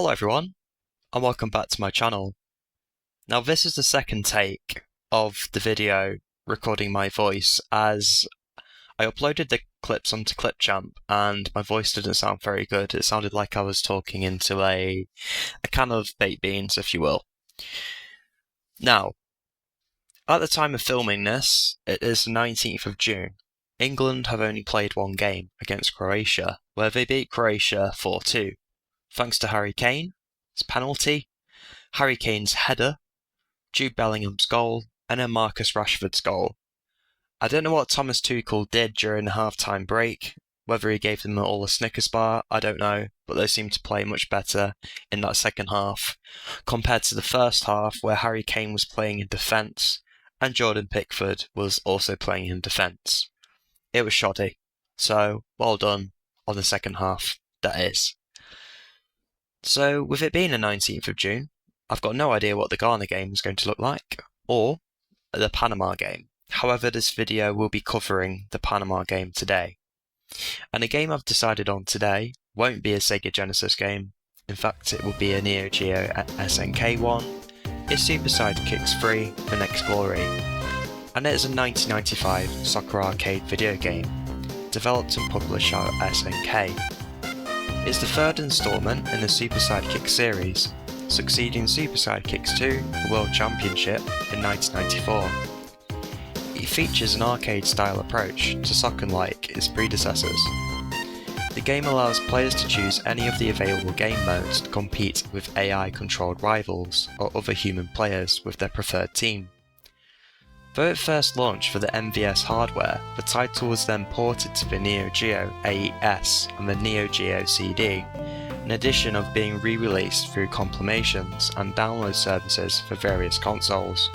Hello everyone, and welcome back to my channel. Now this is the second take of the video recording my voice, as I uploaded the clips onto Clipchamp and my voice didn't sound very good. It sounded like I was talking into a can of baked beans, if you will. Now, at the time of filming this, it is the 19th of June. England have only played one game against Croatia, where they beat Croatia 4-2. Thanks to Harry Kane, his penalty, Harry Kane's header, Jude Bellingham's goal, and then Marcus Rashford's goal. I don't know what Thomas Tuchel did during the half-time break, whether he gave them all a Snickers bar, I don't know, but they seemed to play much better in that second half, compared to the first half where Harry Kane was playing in defence, and Jordan Pickford was also playing in defence. It was shoddy, so well done on the second half, that is. So, with it being the 19th of June, I've got no idea what the Ghana game is going to look like, or the Panama game. However, this video will be covering the Panama game today. And the game I've decided on today won't be a Sega Genesis game. In fact, it will be a Neo Geo SNK one. It's Super Sidekicks 3, The Next Glory. And it is a 1995 soccer arcade video game, developed and published by SNK. It's the third instalment in the Super Sidekicks series, succeeding Super Sidekicks 2, the World Championship, in 1994. It features an arcade-style approach to soccer like its predecessors. The game allows players to choose any of the available game modes to compete with AI-controlled rivals or other human players with their preferred team. Though it first launched for the MVS hardware, the title was then ported to the Neo Geo AES and the Neo Geo CD, in addition of being re-released through compilations and download services for various consoles.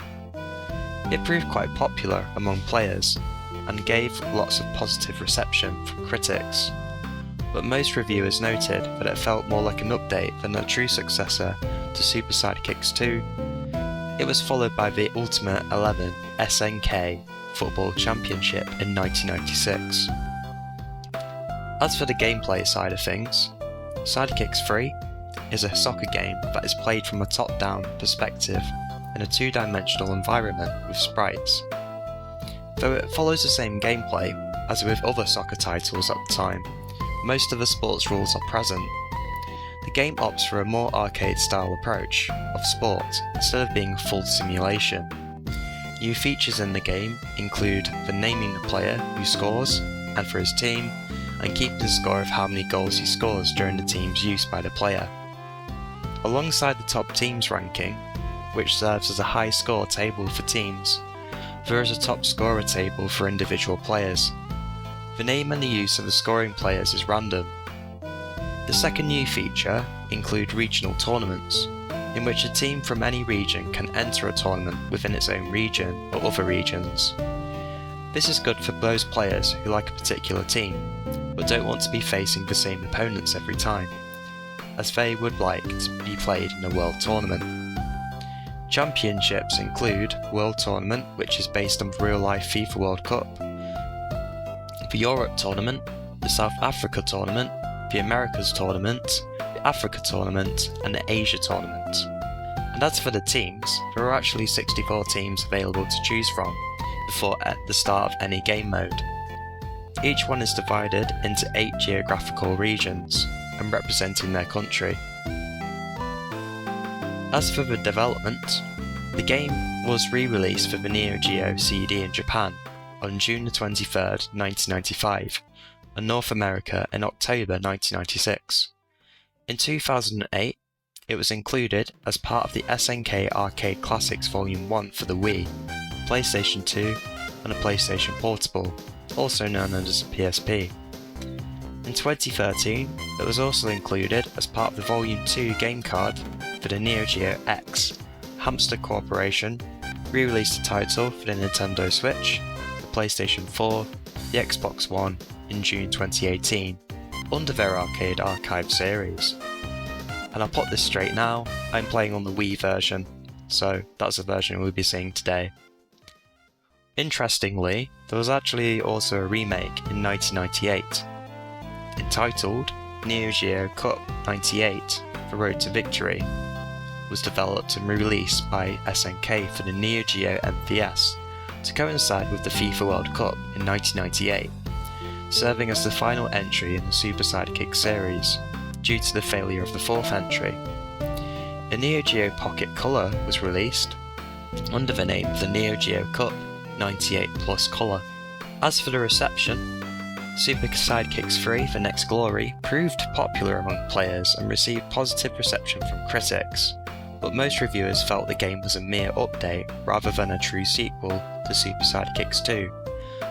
It proved quite popular among players, and gave lots of positive reception from critics, but most reviewers noted that it felt more like an update than a true successor to Super Sidekicks 2. It was followed by the Ultimate 11 SNK Football Championship in 1996. As for the gameplay side of things, Sidekicks 3 is a soccer game that is played from a top-down perspective in a two-dimensional environment with sprites. Though it follows the same gameplay as with other soccer titles at the time, most of the sports rules are present. The game opts for a more arcade-style approach of sport instead of being a full simulation. New features in the game include the naming the player who scores and for his team, and keeping the score of how many goals he scores during the team's use by the player. Alongside the top teams ranking, which serves as a high score table for teams, there is a top scorer table for individual players. The name and the use of the scoring players is random. The second new feature includes regional tournaments, in which a team from any region can enter a tournament within its own region or other regions. This is good for those players who like a particular team, but don't want to be facing the same opponents every time, as they would like to be played in a world tournament. Championships include World Tournament, which is based on the real-life FIFA World Cup, the Europe Tournament, the South Africa Tournament, the Americas Tournament, the Africa Tournament, and the Asia Tournament. And as for the teams, there are actually 64 teams available to choose from before at the start of any game mode. Each one is divided into 8 geographical regions and representing their country. As for the development, the game was re-released for the Neo Geo CD in Japan on June 23, 1995, and North America in October 1996. In 2008, it was included as part of the SNK Arcade Classics Volume 1 for the Wii, PlayStation 2, and a PlayStation Portable, also known as a PSP. In 2013, it was also included as part of the Volume 2 game card for the Neo Geo X. Hamster Corporation re-released the title for the Nintendo Switch, the PlayStation 4, the Xbox One in June 2018, under their Arcade Archive series. And I'll put this straight now, I'm playing on the Wii version, so that's the version we'll be seeing today. Interestingly, there was actually also a remake in 1998, entitled Neo Geo Cup 98, The Road to Victory was developed and released by SNK for the Neo Geo MVS to coincide with the FIFA World Cup in 1998, serving as the final entry in the Super Sidekicks series due to the failure of the fourth entry. A Neo Geo Pocket Color was released under the name of the Neo Geo Cup 98 Plus Color. As for the reception, Super Sidekicks 3 The Next Glory proved popular among players and received positive reception from critics, but most reviewers felt the game was a mere update rather than a true sequel to Super Sidekicks 2,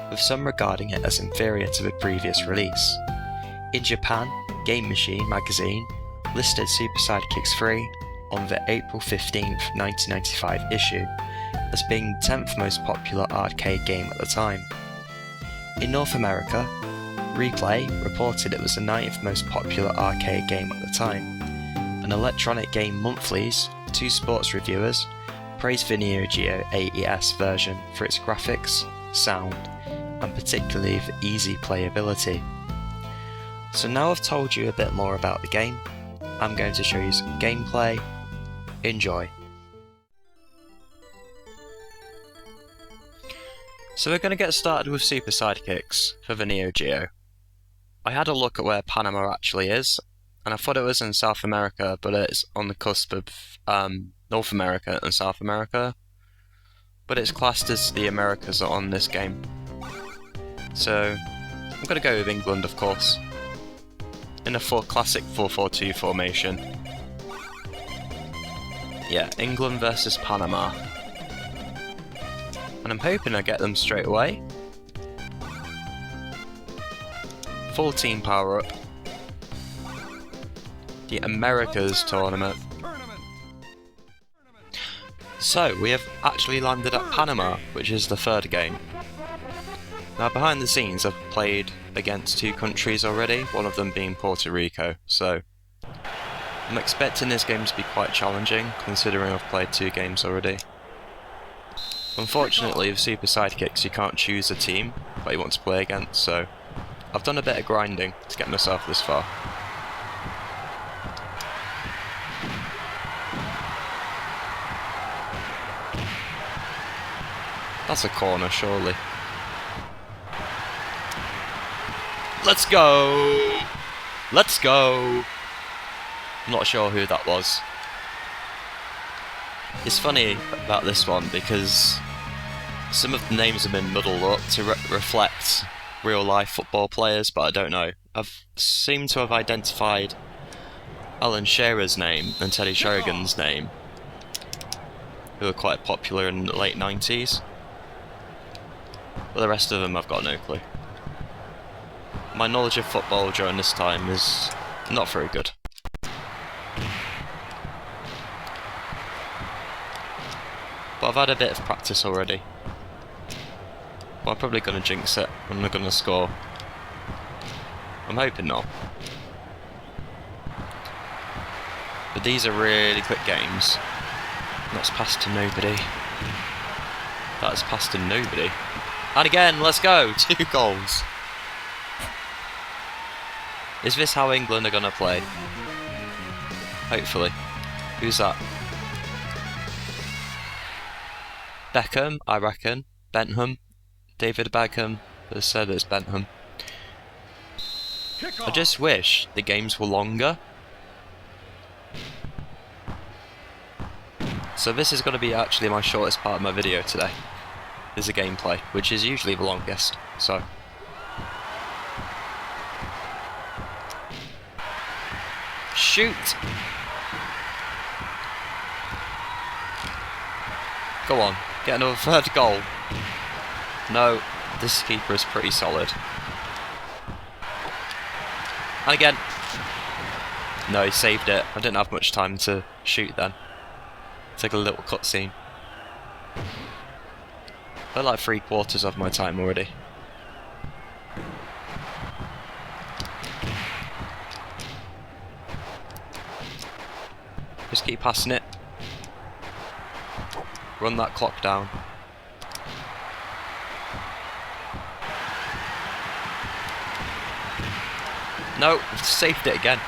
with some regarding it as inferior to the previous release. In Japan, Game Machine magazine listed Super Sidekicks 3 on the April 15, 1995 issue as being the 10th most popular arcade game at the time. In North America, Replay reported it was the 9th most popular arcade game at the time, and Electronic Game Monthly's two sports reviewers praised the Neo Geo AES version for its graphics, sound, and particularly the easy playability. So now I've told you a bit more about the game, I'm going to show you some gameplay. Enjoy. So we're going to get started with Super Sidekicks for the Neo Geo. I had a look at where Panama actually is, and I thought it was in South America, but it's on the cusp of North America and South America. But it's classed as the Americas on this game. So I'm going to go with England, of course, in a classic 4-4-2 formation. Yeah, England versus Panama. And I'm hoping I get them straight away. Full team power up. The Americas tournament. So, we have actually landed at Panama, which is the third game. Now, behind the scenes, I've played against two countries already, one of them being Puerto Rico, so I'm expecting this game to be quite challenging, considering I've played two games already. Unfortunately, with Super Sidekicks, you can't choose a team that you want to play against, so I've done a bit of grinding to get myself this far. That's a corner, surely. Let's go! Let's go! I'm not sure who that was. It's funny about this one because some of the names have been muddled up to reflect real life football players, but I don't know. I've seemed to have identified Alan Shearer's name and Teddy Sheringan's name, who were quite popular in the late 90s. But the rest of them I've got no clue. My knowledge of football during this time is not very good. But I've had a bit of practice already. But I'm probably going to jinx it. I'm not going to score. I'm hoping not. But these are really quick games. That's passed to nobody. That is passed to nobody. And again, let's go! 2 goals. Is this how England are going to play? Hopefully. Who's that? Beckham, I reckon. Bentham. David Beckham has said it's Bentham. I just wish the games were longer. So this is going to be actually my shortest part of my video today. Is the gameplay, which is usually the longest. So shoot! Go on, get another third goal. No, this keeper is pretty solid. And again. No, he saved it. I didn't have much time to shoot then. Take a little cutscene. I like 3/4 of my time already. Just keep passing it. Run that clock down. No, saved it again.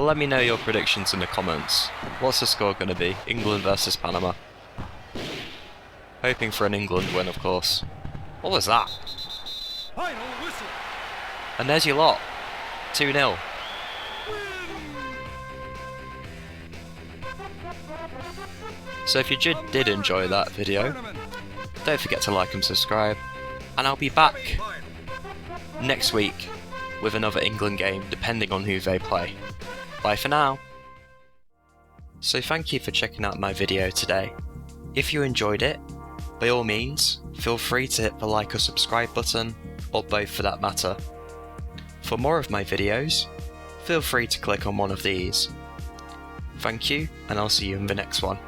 But let me know your predictions in the comments. What's the score going to be? England versus Panama. Hoping for an England win, of course. What was that? Final whistle. And there's your lot. 2-0. So if you did enjoy that video, don't forget to like and subscribe. And I'll be back next week with another England game, depending on who they play. Bye for now. So thank you for checking out my video today. If you enjoyed it, by all means, feel free to hit the like or subscribe button, or both for that matter. For more of my videos, feel free to click on one of these. Thank you, and I'll see you in the next one.